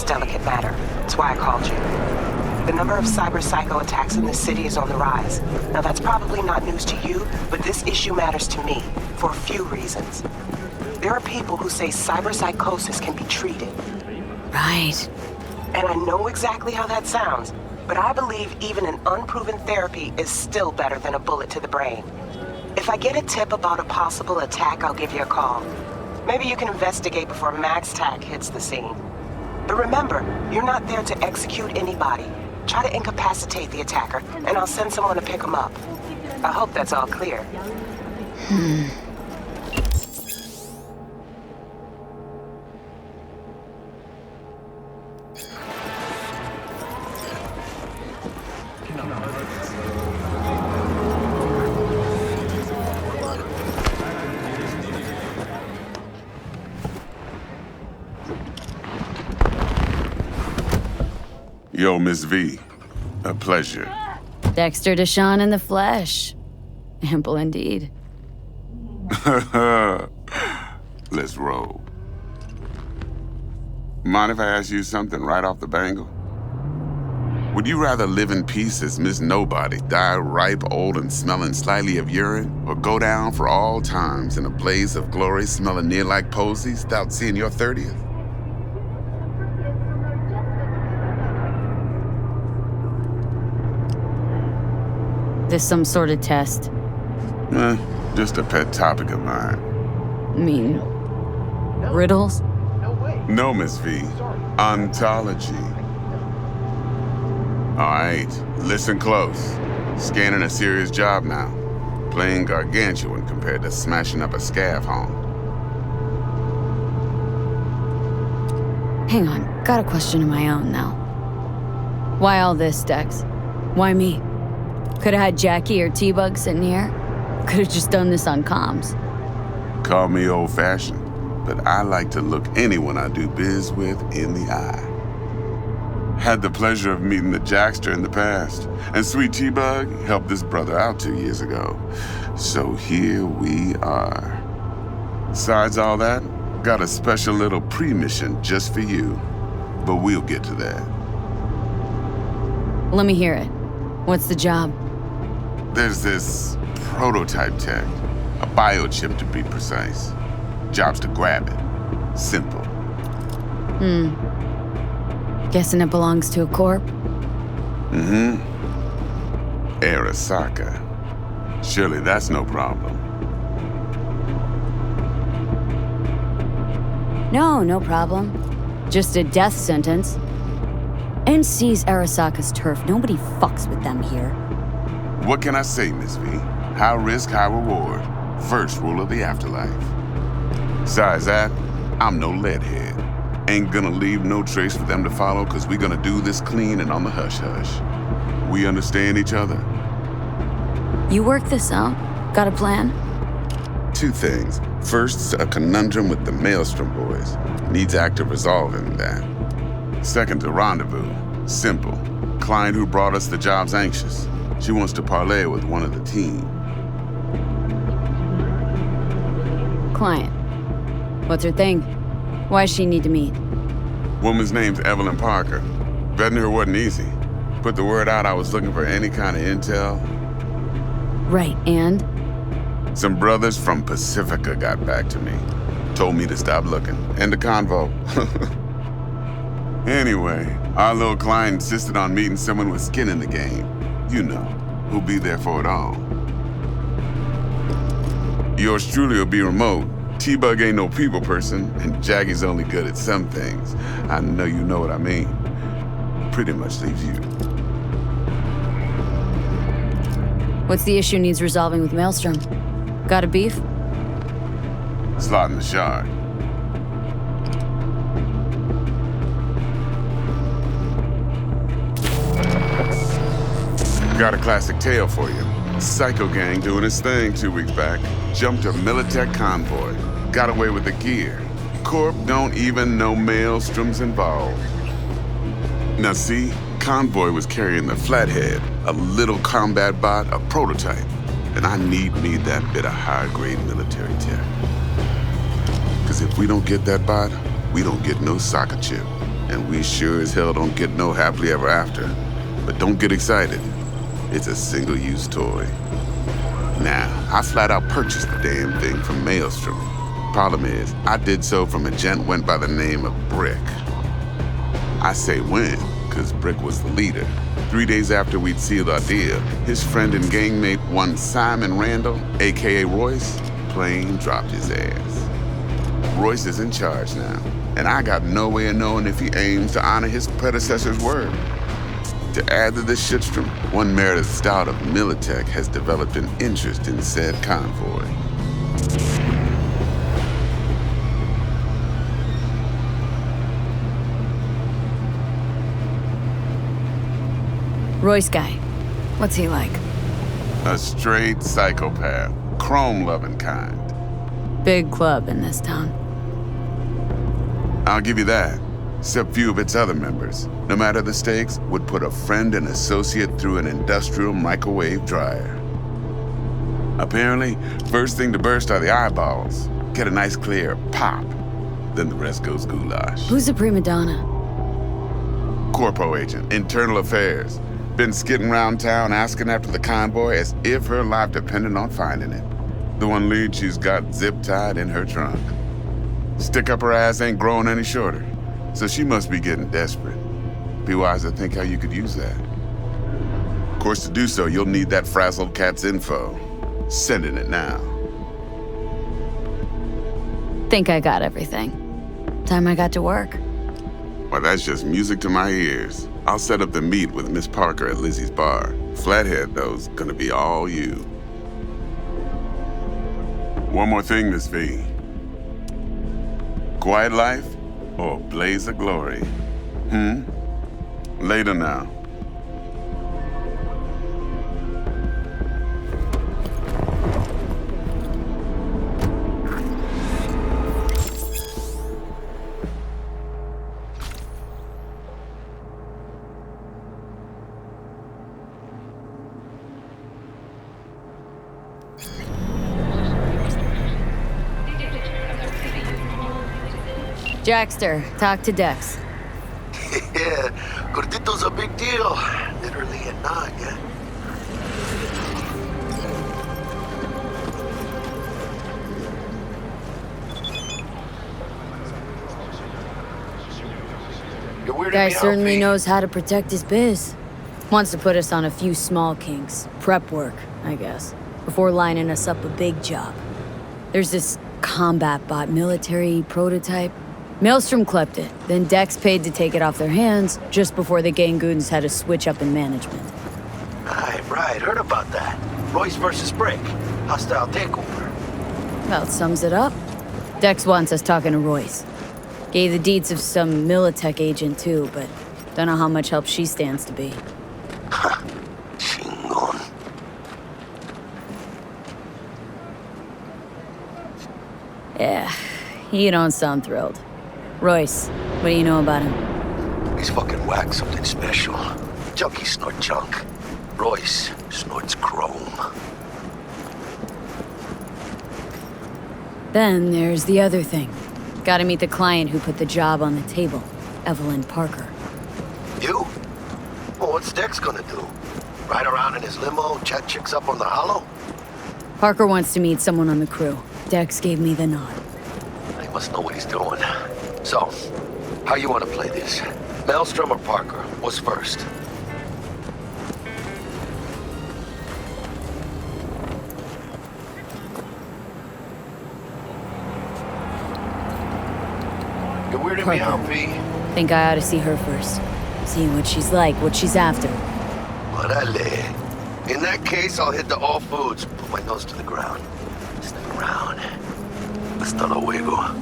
delicate matter. That's why I called you. The number of cyber psycho attacks in this city is on the rise. Now that's probably not news to you, but this issue matters to me for a few reasons. There are people who say cyber psychosis can be treated. Right. And I know exactly how that sounds, but I believe even an unproven therapy is still better than a bullet to the brain. If I get a tip about a possible attack, I'll give you a call. Maybe you can investigate before MaxTac hits the scene. But remember, you're not there to execute anybody. Try to incapacitate the attacker, and I'll send someone to pick him up. I hope that's all clear. Yo, Miss V. A pleasure. Dexter Deshawn in the flesh. Ample indeed. Let's roll. Mind if I ask you something right off the bangle? Would you rather live in peace as Miss Nobody, die ripe, old, and smelling slightly of urine, or go down for all times in a blaze of glory smelling near like posies without seeing your 30th? This some sort of test? Just a pet topic of mine. I mean, riddles? No, Miss V. Ontology. All right, listen close. Scanning a serious job now. Playing gargantuan compared to smashing up a scav home. Hang on, got a question of my own now. Why all this, Dex? Why me? Could've had Jackie or T-Bug sitting here. Could've just done this on comms. Call me old-fashioned, but I like to look anyone I do biz with in the eye. Had the pleasure of meeting the Jackster in the past, and sweet T-Bug helped this brother out 2 years ago. So here we are. Besides all that, got a special little pre-mission just for you, but we'll get to that. Let me hear it. What's the job? There's this prototype tech, a biochip to be precise. Job's to grab it. Simple. Guessing it belongs to a corp? Arasaka. Surely that's no problem. No problem. Just a death sentence. NC's Arasaka's turf. Nobody fucks with them here. What can I say, Miss V? High risk, high reward. First rule of the afterlife. Besides that, I'm no leadhead. Ain't gonna leave no trace for them to follow, cause we gonna do this clean and on the hush-hush. We understand each other? You work this out? Got a plan? 2 things. First, a conundrum with the Maelstrom boys. Needs active resolving that. Second, a rendezvous. Simple. Client who brought us the job's anxious. She wants to parlay with one of the team. Client. What's her thing? Why does she need to meet? Woman's name's Evelyn Parker. Vetting her wasn't easy. Put the word out I was looking for any kind of intel. Right, and? Some brothers from Pacifica got back to me. Told me to stop looking. End of convo. Anyway, our little client insisted on meeting someone with skin in the game. You know, who'll be there for it all. Yours truly will be remote. T-Bug ain't no people person, and Jackie's only good at some things. I know you know what I mean. Pretty much leaves you. What's the issue needs resolving with Maelstrom? Got a beef? Slot in the shard. Got a classic tale for you. Psycho gang doing his thing 2 weeks back. Jumped a Militech convoy. Got away with the gear. Corp don't even know Maelstrom's involved. Now see, convoy was carrying the Flathead, a little combat bot, a prototype. And I need that bit of high-grade military tech. Because if we don't get that bot, we don't get no soccer chip. and we sure as hell don't get no happily ever after. But don't get excited. It's a single-use toy. Now, I flat out purchased the damn thing from Maelstrom. Problem is, I did so from a gent went by the name of Brick. I say when, because Brick was the leader. 3 days after we'd sealed our deal, his friend and gangmate, one Simon Randall, aka Royce, plain dropped his ass. Royce is in charge now, and I got no way of knowing if he aims to honor his predecessor's word. To add to this shitstorm, one Meredith Stout of Militech has developed an interest in said convoy. Royce guy. What's he like? A straight psychopath, chrome-loving kind. Big club in this town. I'll give you that. Except few of its other members, no matter the stakes, would put a friend and associate through an industrial microwave dryer. Apparently, first thing to burst are the eyeballs. Get a nice clear pop. Then the rest goes goulash. Who's the prima donna? Corpo agent, internal affairs. Been skidding around town asking after the convoy as if her life depended on finding it. The one lead she's got zip-tied in her trunk. Stick up her ass ain't growing any shorter. So she must be getting desperate. Be wise to think how you could use that. Of course, to do so, you'll need that frazzled cat's info. Sending it now. Think I got everything. Time I got to work. Well, that's just music to my ears. I'll set up the meet with Miss Parker at Lizzie's bar. Flathead, though's gonna be all you. One more thing, Miss V. Quiet life or blaze of glory? Later now. Jackster, talk to Dex. Yeah, Gordito's a big deal. Literally and not, yeah. You're weirding Guy me out, certainly V. knows how to protect his biz. Wants to put us on a few small kinks. Prep work, I guess. Before lining us up a big job. There's this combat bot military prototype. Maelstrom clept it, then Dex paid to take it off their hands just before the Gangoons had a switch up in management. Right, heard about that. Royce versus Brick. Hostile takeover. About sums it up. Dex wants us talking to Royce. Gave the deeds of some Militech agent too, but don't know how much help she stands to be. Chingon. Yeah, you don't sound thrilled. Royce, what do you know about him? He's fucking whack, something special. Junkies snort junk. Royce snorts chrome. Then there's the other thing. Gotta meet the client who put the job on the table, Evelyn Parker. You? Well, what's Dex gonna do? Ride around in his limo, chat chicks up on the hollow? Parker wants to meet someone on the crew. Dex gave me the nod. He must know what he's doing. So, how you want to play this? Maelstrom or Parker? What's first? You're weirding me out, V. Think I ought to see her first. See what she's like, what she's after. Orale. In that case, I'll hit the all foods. Put my nose to the ground. Step around. Hasta luego.